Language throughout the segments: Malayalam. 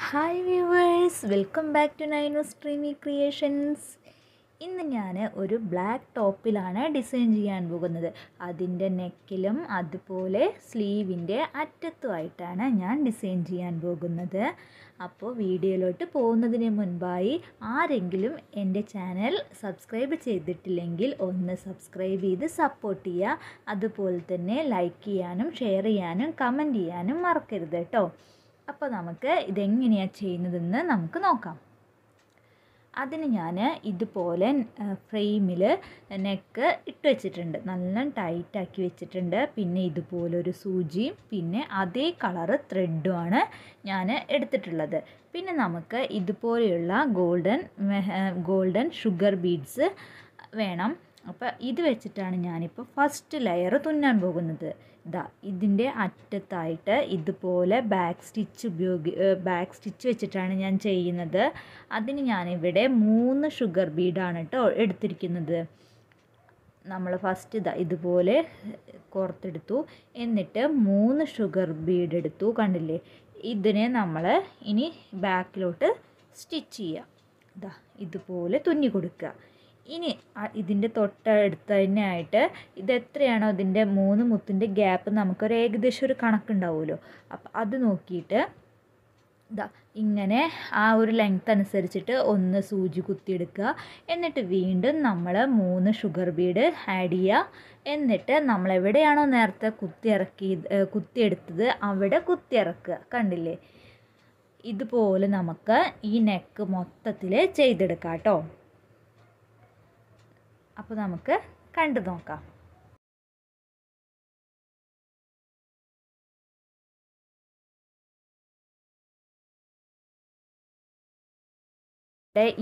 Hi viewers, welcome back to Ninu's dreamy creations. ഇന്ന് ഞാൻ ഒരു ബ്ലാക്ക് ടോപ്പിലാണ് ഡിസൈൻ ചെയ്യാൻ പോകുന്നത്. അതിൻ്റെ നെക്കിലും അതുപോലെ സ്ലീവിൻ്റെ അറ്റത്തുമായിട്ടാണ് ഞാൻ ഡിസൈൻ ചെയ്യാൻ പോകുന്നത്. അപ്പോൾ വീഡിയോയിലോട്ട് പോകുന്നതിന് മുൻപായി ആരെങ്കിലും എൻ്റെ ചാനൽ സബ്സ്ക്രൈബ് ചെയ്തിട്ടില്ലെങ്കിൽ ഒന്ന് സബ്സ്ക്രൈബ് ചെയ്ത് സപ്പോർട്ട് ചെയ്യുക. അതുപോലെ തന്നെ ലൈക്ക് ചെയ്യാനും ഷെയർ ചെയ്യാനും കമൻറ്റ് ചെയ്യാനും മറക്കരുത് കേട്ടോ. അപ്പോൾ നമുക്ക് ഇതെങ്ങനെയാണ് ചെയ്യുന്നതെന്ന് നമുക്ക് നോക്കാം. അതിന് ഞാൻ ഇതുപോലെ ഫ്രെയിമിൽ നെക്ക് ഇട്ട് വെച്ചിട്ടുണ്ട്, നല്ല ടൈറ്റാക്കി വെച്ചിട്ടുണ്ട്. പിന്നെ ഇതുപോലൊരു സൂചിയും പിന്നെ അതേ കളറ് ത്രെഡുമാണ് ഞാൻ എടുത്തിട്ടുള്ളത്. പിന്നെ നമുക്ക് ഇതുപോലെയുള്ള ഗോൾഡൻ ഷുഗർ ബീഡ്സ് വേണം. അപ്പോൾ ഇത് വെച്ചിട്ടാണ് ഞാനിപ്പോൾ ഫസ്റ്റ് ലെയർ തുന്നാൻ പോകുന്നത്. ഇതിൻ്റെ അറ്റത്തായിട്ട് ഇതുപോലെ ബാക്ക് സ്റ്റിച്ച് വെച്ചിട്ടാണ് ഞാൻ ചെയ്യുന്നത്. അതിന് ഞാനിവിടെ 3 ഷുഗർ ബീഡാണ് കേട്ടോ എടുത്തിരിക്കുന്നത്. നമ്മൾ ഫസ്റ്റ് ഇതുപോലെ കോർത്തെടുത്തു, എന്നിട്ട് 3 ഷുഗർ ബീഡ് എടുത്തു. കണ്ടില്ലേ? ഇതിനെ നമ്മൾ ഇനി ബാക്കിലോട്ട് സ്റ്റിച്ച് ചെയ്യുക. ഇതുപോലെ തുന്നി കൊടുക്കുക. ഇനി ഇതിൻ്റെ തൊട്ടടുത്ത് തന്നെയായിട്ട് ഇതെത്രയാണോ ഇതിൻ്റെ 3 മുത്തിൻ്റെ ഗ്യാപ്പ് നമുക്കൊരു ഏകദേശം ഒരു കണക്കുണ്ടാവുമല്ലോ. അപ്പം അത് നോക്കിയിട്ട് ഇങ്ങനെ ആ ഒരു ലെങ്ത് അനുസരിച്ചിട്ട് ഒന്ന് സൂചി കുത്തിയെടുക്കുക. എന്നിട്ട് വീണ്ടും നമ്മൾ 3 ഷുഗർ ബീഡ് ആഡ് ചെയ്യുക. എന്നിട്ട് നമ്മളെവിടെയാണോ നേരത്തെ കുത്തിയെടുത്തത് അവിടെ കുത്തിയിറക്കുക. കണ്ടില്ലേ? ഇതുപോലെ നമുക്ക് ഈ നെക്ക് മൊത്തത്തിൽ ചെയ്തെടുക്കാം കേട്ടോ. അപ്പോൾ നമുക്ക് കണ്ടു നോക്കാം.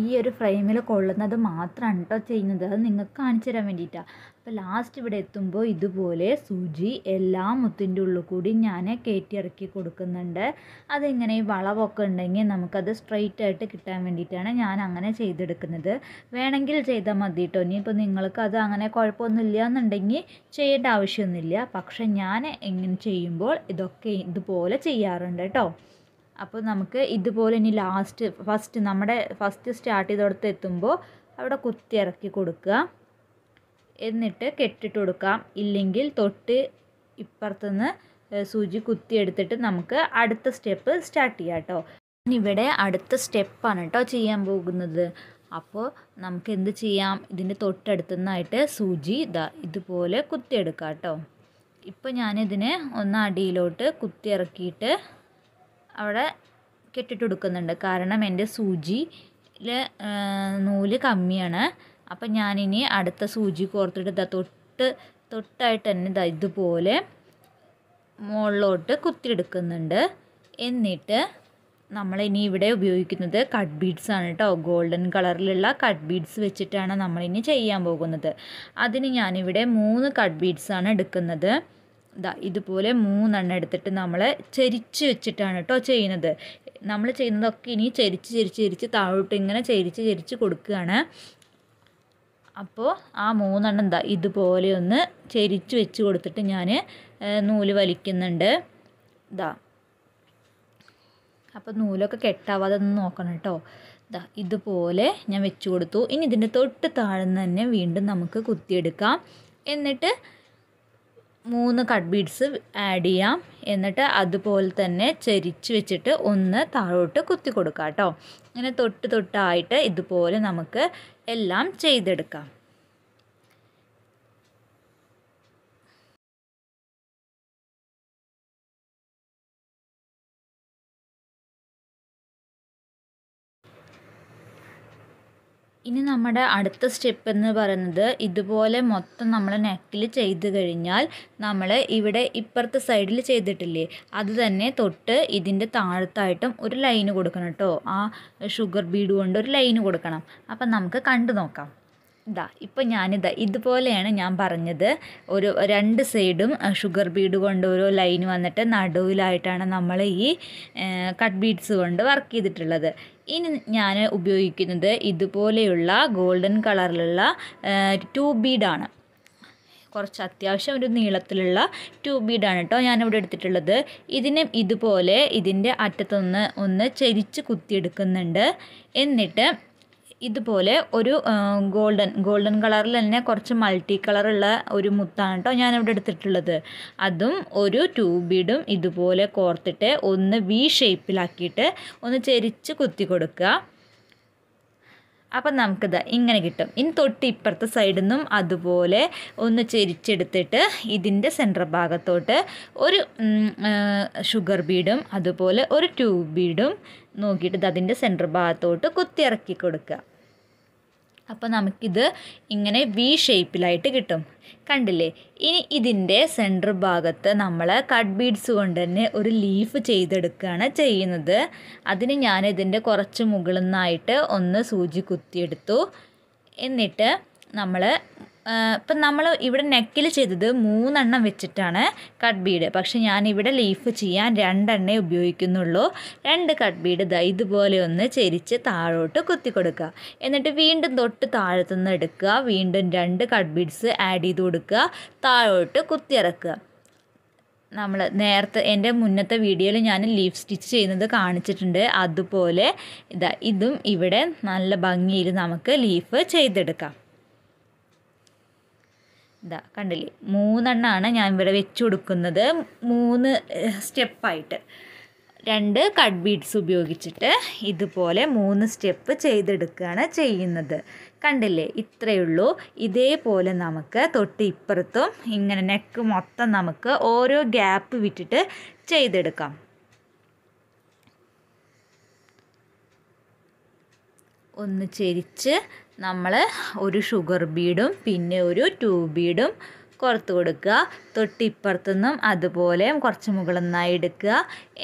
ഈ ഒരു ഫ്രെയിമിൽ കൊള്ളുന്നത് മാത്രമാണ് കേട്ടോ ചെയ്യുന്നത്. അത് നിങ്ങൾക്ക് കാണിച്ചു തരാൻ വേണ്ടിയിട്ടാണ്. അപ്പോൾ ലാസ്റ്റ് ഇവിടെ എത്തുമ്പോൾ ഇതുപോലെ സൂചി എല്ലാ മുത്തിൻ്റെ ഉള്ളിൽ കൂടി ഞാൻ കയറ്റി ഇറക്കി കൊടുക്കുന്നുണ്ട്. അതിങ്ങനെ ഈ വളവൊക്കെ ഉണ്ടെങ്കിൽ നമുക്കത് സ്ട്രെയിറ്റ് ആയിട്ട് കിട്ടാൻ വേണ്ടിയിട്ടാണ് ഞാൻ അങ്ങനെ ചെയ്തെടുക്കുന്നത്. വേണമെങ്കിൽ ചെയ്താൽ മതി കേട്ടോ. ഇനിയിപ്പോൾ നിങ്ങൾക്ക് അത് അങ്ങനെ കുഴപ്പമൊന്നുമില്ല എന്നുണ്ടെങ്കിൽ ചെയ്യേണ്ട ആവശ്യമൊന്നുമില്ല. പക്ഷെ ഞാൻ ഇങ്ങനെ ചെയ്യുമ്പോൾ ഇതൊക്കെ ഇതുപോലെ ചെയ്യാറുണ്ട് കേട്ടോ. അപ്പോൾ നമുക്ക് ഇതുപോലെ ഇനി ഫസ്റ്റ് സ്റ്റാർട്ട് ചെയ്തോടത്ത് എത്തുമ്പോൾ അവിടെ കുത്തി ഇറക്കി കൊടുക്കുക. എന്നിട്ട് കെട്ടിട്ട് കൊടുക്കാം. ഇല്ലെങ്കിൽ തൊട്ട് ഇപ്പുറത്തുനിന്ന് സൂചി കുത്തി എടുത്തിട്ട് നമുക്ക് അടുത്ത സ്റ്റെപ്പ് സ്റ്റാർട്ട് ചെയ്യാം കേട്ടോ. ഇനി ഇവിടെ അടുത്ത സ്റ്റെപ്പാണ് കേട്ടോ ചെയ്യാൻ പോകുന്നത്. അപ്പോൾ നമുക്ക് എന്ത് ചെയ്യാം? ഇതിൻ്റെ തൊട്ടടുത്തുനിന്നായിട്ട് സൂചി ഇതുപോലെ കുത്തിയെടുക്കാം കേട്ടോ. ഇപ്പോൾ ഞാനിതിനെ ഒന്ന് അടിയിലോട്ട് കുത്തി ഇറക്കിയിട്ട് അവിടെ കെട്ടിട്ട് കൊടുക്കുന്നുണ്ട്. കാരണം എൻ്റെ സൂചിയിൽ നൂല് കമ്മിയാണ്. അപ്പം ഞാനിനി അടുത്ത സൂചി കോർത്തിട്ട് തൊട്ടായിട്ട് തന്നെ ഇതുപോലെ മുകളിലോട്ട് കുത്തിയെടുക്കുന്നുണ്ട്. എന്നിട്ട് നമ്മളിനി ഇവിടെ ഉപയോഗിക്കുന്നത് കട്ട് ബീഡ്സാണ് കേട്ടോ. ഗോൾഡൻ കളറിലുള്ള കട്ട് ബീഡ്സ് വെച്ചിട്ടാണ് നമ്മളിനി ചെയ്യാൻ പോകുന്നത്. അതിന് ഞാനിവിടെ 3 കട്ട് ബീഡ്സാണ് എടുക്കുന്നത്. ഇതുപോലെ 3 എണ്ണം എടുത്തിട്ട് നമ്മൾ ചെരിച്ച് വെച്ചിട്ടാണ് കേട്ടോ ചെയ്യുന്നത്. നമ്മൾ ചെയ്യുന്നതൊക്കെ ഇനി ചെരിച്ച് താഴോട്ട് ഇങ്ങനെ ചെരിച്ച് കൊടുക്കുകയാണ്. അപ്പോൾ ആ 3 എണ്ണം ഇതുപോലെ ഒന്ന് ചെരിച്ച് വെച്ച് കൊടുത്തിട്ട് ഞാൻ നൂല് വലിക്കുന്നുണ്ട്. അപ്പോൾ നൂലൊക്കെ കെട്ടാവാതെ ഒന്ന് നോക്കണം കേട്ടോ. ഇതുപോലെ ഞാൻ വെച്ച് കൊടുത്തു. ഇനി ഇതിൻ്റെ തൊട്ട് താഴ്ന്ന് തന്നെ വീണ്ടും നമുക്ക് കുത്തിയെടുക്കാം. എന്നിട്ട് 3 കട്ട് ബീഡ്സ് ആഡ് ചെയ്യാം. എന്നിട്ട് അതുപോലെ തന്നെ ചെരിച്ച് വെച്ചിട്ട് ഒന്ന് താഴോട്ട് കുത്തി കൊടുക്കാം കേട്ടോ. അങ്ങനെ തൊട്ടായിട്ട് ഇതുപോലെ നമുക്ക് എല്ലാം ചെയ്തെടുക്കാം. ഇനി നമ്മുടെ അടുത്ത സ്റ്റെപ്പ് എന്ന് പറയുന്നത് ഇതുപോലെ മൊത്തം നമ്മൾ നെക്കിൽ ചെയ്ത് കഴിഞ്ഞാൽ നമ്മൾ ഇവിടെ ഇപ്പുറത്തെ സൈഡിൽ ചെയ്തിട്ടില്ലേ, അത് തന്നെ തൊട്ട് ഇതിൻ്റെ താഴത്തായിട്ടും ഒരു ലൈന് കൊടുക്കണം കേട്ടോ. ആ ഷുഗർ ബീഡ് കൊണ്ട് ഒരു ലൈന് കൊടുക്കണം. അപ്പം നമുക്ക് കണ്ടു നോക്കാം. ഇപ്പം ഇതുപോലെയാണ് ഞാൻ പറഞ്ഞത്. ഒരു 2 സൈഡും ഷുഗർ ബീഡ് കൊണ്ട് ഒരു ലൈൻ വന്നിട്ട് നടുവിലായിട്ടാണ് നമ്മൾ ഈ കട്ട് ബീഡ്സ് കൊണ്ട് വർക്ക് ചെയ്തിട്ടുള്ളത്. ഇനി ഞാൻ ഉപയോഗിക്കുന്നത് ഇതുപോലെയുള്ള ഗോൾഡൻ കളറിലുള്ള 2 ബീഡാണ്. കുറച്ച് അത്യാവശ്യം ഒരു നീളത്തിലുള്ള ട്യൂബ് ബീഡാണ് കേട്ടോ ഞാനിവിടെ എടുത്തിട്ടുള്ളത്. ഇതിനെ ഇതുപോലെ ഇതിൻ്റെ അറ്റത്തൊന്ന് ഒന്ന് ചെരിച്ച് കുത്തിയെടുക്കുന്നുണ്ട്. എന്നിട്ട് ഇതുപോലെ ഒരു ഗോൾഡൻ കളറിൽ തന്നെ കുറച്ച് മൾട്ടി കളറുള്ള ഒരു മുത്താണ് കേട്ടോ ഞാനിവിടെ എടുത്തിട്ടുള്ളത്. അതും ഒരു ട്യൂബ് ബീഡും ഇതുപോലെ കോർത്തിട്ട് ഒന്ന് വി ഷേപ്പിലാക്കിയിട്ട് ഒന്ന് ചെരിച്ച് കുത്തി കൊടുക്കുക. അപ്പം നമുക്കിത് ഇങ്ങനെ കിട്ടും. ഇനി തൊട്ട് ഇപ്പുറത്തെ സൈഡിൽ നിന്നും അതുപോലെ ഒന്ന് ചെരിച്ചെടുത്തിട്ട് ഇതിൻ്റെ സെൻറ്റർ ഭാഗത്തോട്ട് ഒരു ഷുഗർ ബീഡും അതുപോലെ ഒരു ട്യൂബ് ബീഡും നോക്കിയിട്ട് അതിൻ്റെ സെൻറ്റർ ഭാഗത്തോട്ട് കുത്തി ഇറക്കി കൊടുക്കുക. അപ്പോൾ നമുക്കിത് ഇങ്ങനെ വി ഷേപ്പിലായിട്ട് കിട്ടും. കണ്ടില്ലേ? ഇനി ഇതിൻ്റെ സെൻറ്റർ ഭാഗത്ത് നമ്മൾ കട്ട് ബീഡ്സ് കൊണ്ട് തന്നെ ഒരു ലീഫ് ചെയ്തെടുക്കുകയാണ് ചെയ്യുന്നത്. അതിന് ഞാൻ ഇതിൻ്റെ കുറച്ച് മുകളിൽ നിന്നായിട്ട് ഒന്ന് സൂചി കുത്തിയെടുത്തു. എന്നിട്ട് ഇപ്പം നമ്മൾ ഇവിടെ നെക്കിൽ ചെയ്തത് 3 എണ്ണം വെച്ചിട്ടാണ് കട്ട് ബീഡ്. പക്ഷെ ഞാനിവിടെ ലീഫ് ചെയ്യാൻ 2 എണ്ണേ ഉപയോഗിക്കുന്നുള്ളൂ. 2 കട്ട് ബീഡ് ഇതുപോലെ ഒന്ന് ചെരിച്ച് താഴോട്ട് കുത്തി കൊടുക്കുക. എന്നിട്ട് വീണ്ടും തൊട്ട് താഴത്തുനിന്ന് എടുക്കുക. വീണ്ടും 2 കട്ട് ബീഡ്സ് ആഡ് ചെയ്ത് കൊടുക്കുക. താഴോട്ട് കുത്തി ഇറക്കുക. നമ്മൾ നേരത്തെ എൻ്റെ മുന്നത്തെ വീഡിയോയിൽ ഞാൻ ലീഫ് സ്റ്റിച്ച് ചെയ്യുന്നത് കാണിച്ചിട്ടുണ്ട്. അതുപോലെ ഇതും ഇവിടെ നല്ല ഭംഗിയിൽ നമുക്ക് ലീഫ് ചെയ്തെടുക്കാം. കണ്ടില്ലേ? 3 എണ്ണമാണ് ഞാൻ ഇവിടെ വെച്ച് കൊടുക്കുന്നത്. 3 സ്റ്റെപ്പായിട്ട് 2 കട്ട് ബീഡ്സ് ഉപയോഗിച്ചിട്ട് ഇതുപോലെ 3 സ്റ്റെപ്പ് ചെയ്തെടുക്കുകയാണ് ചെയ്യുന്നത്. കണ്ടില്ലേ? ഇത്രയേ ഉള്ളൂ. ഇതേപോലെ നമുക്ക് തൊട്ട് ഇപ്പുറത്തും ഇങ്ങനെ നെക്ക് മൊത്തം നമുക്ക് ഓരോ ഗ്യാപ്പ് വിട്ടിട്ട് ചെയ്തെടുക്കാം. ഒന്ന് ചെരിച്ച് നമ്മൾ ഒരു ഷുഗർ ബീഡും പിന്നെ ഒരു ട്യൂബ് ബീഡും കോർത്ത് കൊടുക്കുക. തൊട്ടിപ്പുറത്തുനിന്നും അതുപോലെ കുറച്ച് മുകളിൽ നിന്നായി എടുക്കുക.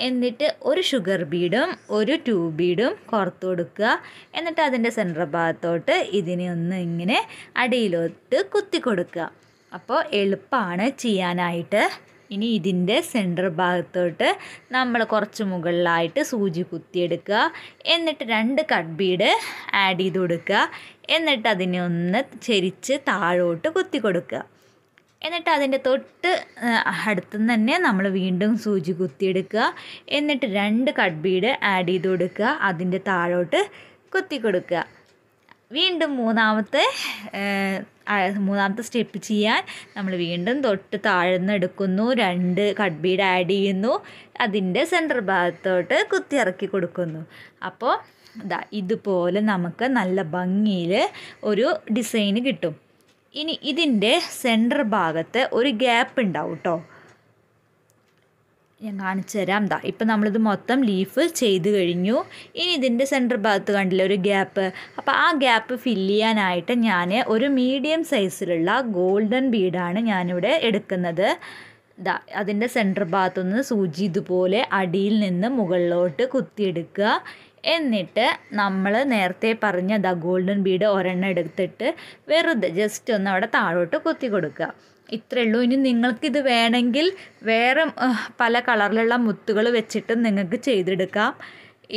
എന്നിട്ട് ഒരു ഷുഗർ ബീഡും ഒരു ട്യൂബ് ബീഡും കോർത്ത് കൊടുക്കുക. എന്നിട്ട് അതിൻ്റെ സെൻറ്റർ ഭാഗത്തോട്ട് ഇതിനെ ഒന്ന് ഇങ്ങനെ അടിയിലോട്ട് കുത്തി കൊടുക്കുക. അപ്പോൾ എളുപ്പമാണ് ചെയ്യാനായിട്ട്. ഇനി ഇതിൻ്റെ സെൻറ്റർ ഭാഗത്തോട്ട് നമ്മൾ കുറച്ച് മുകളിലായിട്ട് സൂചി കുത്തിയെടുക്കുക. എന്നിട്ട് 2 കട്ട് ബീഡ് ആഡ് ചെയ്ത് കൊടുക്കുക. എന്നിട്ട് അതിനെ ഒന്ന് ചെരിച്ച് താഴോട്ട് കുത്തി കൊടുക്കുക. എന്നിട്ട് അതിൻ്റെ തൊട്ട് അടുത്തുനിന്ന് തന്നെ നമ്മൾ വീണ്ടും സൂചി കുത്തിയെടുക്കുക. എന്നിട്ട് 2 കട്ട് ബീഡ് ആഡ് ചെയ്ത് കൊടുക്കുക. അതിൻ്റെ താഴോട്ട് കുത്തി കൊടുക്കുക. വീണ്ടും മൂന്നാമത്തെ സ്റ്റെപ്പ് ചെയ്യാൻ നമ്മൾ വീണ്ടും തൊട്ട് താഴ്ന്ന് എടുക്കുന്നു. 2 കട്ട് ബീഡ് ആഡ് ചെയ്യുന്നു. അതിൻ്റെ സെൻറ്റർ ഭാഗത്തോട്ട് കുത്തി ഇറക്കി കൊടുക്കുന്നു. അപ്പോൾ ഇതുപോലെ നമുക്ക് നല്ല ഭംഗിയിൽ ഒരു ഡിസൈന് കിട്ടും. ഇനി ഇതിൻ്റെ സെൻറ്റർ ഭാഗത്ത് ഒരു ഗ്യാപ്പ് ഉണ്ടാവും കേട്ടോ. ഞാൻ കാണിച്ചു തരാം. ഇപ്പം നമ്മളിത് മൊത്തം ലീഫ് ചെയ്ത് കഴിഞ്ഞു. ഇനി ഇതിൻ്റെ സെൻറ്റർ ഭാഗത്ത് കണ്ടില്ല ഒരു ഗ്യാപ്പ്. അപ്പോൾ ആ ഗ്യാപ്പ് ഫില്ല് ചെയ്യാനായിട്ട് ഞാൻ ഒരു മീഡിയം സൈസിലുള്ള ഗോൾഡൻ ബീഡാണ് ഞാനിവിടെ എടുക്കുന്നത്. അതിൻ്റെ സെൻറ്റർ ഭാഗത്തുനിന്ന് സൂചി ഇതുപോലെ അടിയിൽ നിന്ന് മുകളിലോട്ട് കുത്തിയെടുക്കുക. എന്നിട്ട് നമ്മൾ നേരത്തെ പറഞ്ഞ ഗോൾഡൻ ബീഡ് ഒരെണ്ണം എടുത്തിട്ട് വെറുതെ ജസ്റ്റ് ഒന്ന് അവിടെ താഴോട്ട് കുത്തി കൊടുക്കുക. ഇത്രയേ ഉള്ളൂ. ഇനി നിങ്ങൾക്കിത് വേണമെങ്കിൽ വേറെ പല കളറിലുള്ള മുത്തുകൾ വെച്ചിട്ട് നിങ്ങൾക്ക് ചെയ്തെടുക്കാം.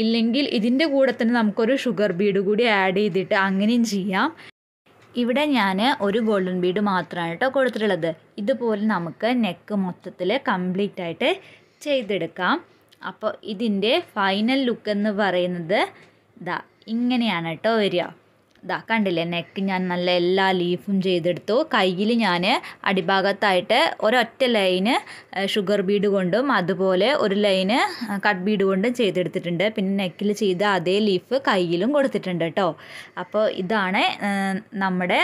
ഇല്ലെങ്കിൽ ഇതിൻ്റെ കൂടെ തന്നെ നമുക്കൊരു ഷുഗർ ബീഡ് കൂടി ആഡ് ചെയ്തിട്ട് അങ്ങനെയും ചെയ്യാം. ഇവിടെ ഞാൻ ഒരു ഗോൾഡൻ ബീഡ് മാത്രമാണ് കേട്ടോ കൊടുത്തിട്ടുള്ളത്. ഇതുപോലെ നമുക്ക് നെക്ക് മൊത്തത്തിൽ കംപ്ലീറ്റ് ആയിട്ട് ചെയ്തെടുക്കാം. അപ്പോൾ ഇതിൻ്റെ ഫൈനൽ ലുക്ക് എന്ന് പറയുന്നത് ഇങ്ങനെയാണ് കേട്ടോ വരിക. കണ്ടില്ലേ? നെക്ക് ഞാൻ നല്ല എല്ലാ ലീഫും ചെയ്തെടുത്തു. കയ്യിൽ ഞാൻ അടിഭാഗത്തായിട്ട് ഒരൊറ്റ ലൈന് ഷുഗർ ബീഡ് കൊണ്ടും അതുപോലെ ഒരു ലൈന് കട്ട് ബീഡ് കൊണ്ടും ചെയ്തെടുത്തിട്ടുണ്ട്. പിന്നെ നെക്കിൽ ചെയ്ത അതേ ലീഫ് കയ്യിലും കൊടുത്തിട്ടുണ്ട് കേട്ടോ. അപ്പോൾ ഇതാണ് നമ്മുടെ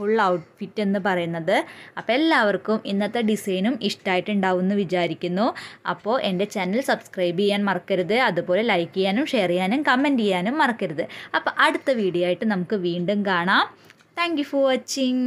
ഫുൾ ഔട്ട്ഫിറ്റ് എന്ന് പറയുന്നത്. അപ്പോൾ എല്ലാവർക്കും ഇന്നത്തെ ഡിസൈനും ഇഷ്ടമായിട്ടുണ്ടാവും എന്ന് വിചാരിക്കുന്നു. അപ്പോൾ എൻ്റെ ചാനൽ സബ്സ്ക്രൈബ് ചെയ്യാൻ മറക്കരുത്. അതുപോലെ ലൈക്ക് ചെയ്യാനും ഷെയർ ചെയ്യാനും കമൻറ്റ് ചെയ്യാനും മറക്കരുത്. അപ്പോൾ അടുത്ത വീഡിയോ ആയിട്ട് നമുക്ക് വീണ്ടും കാണാം. Thank you for watching.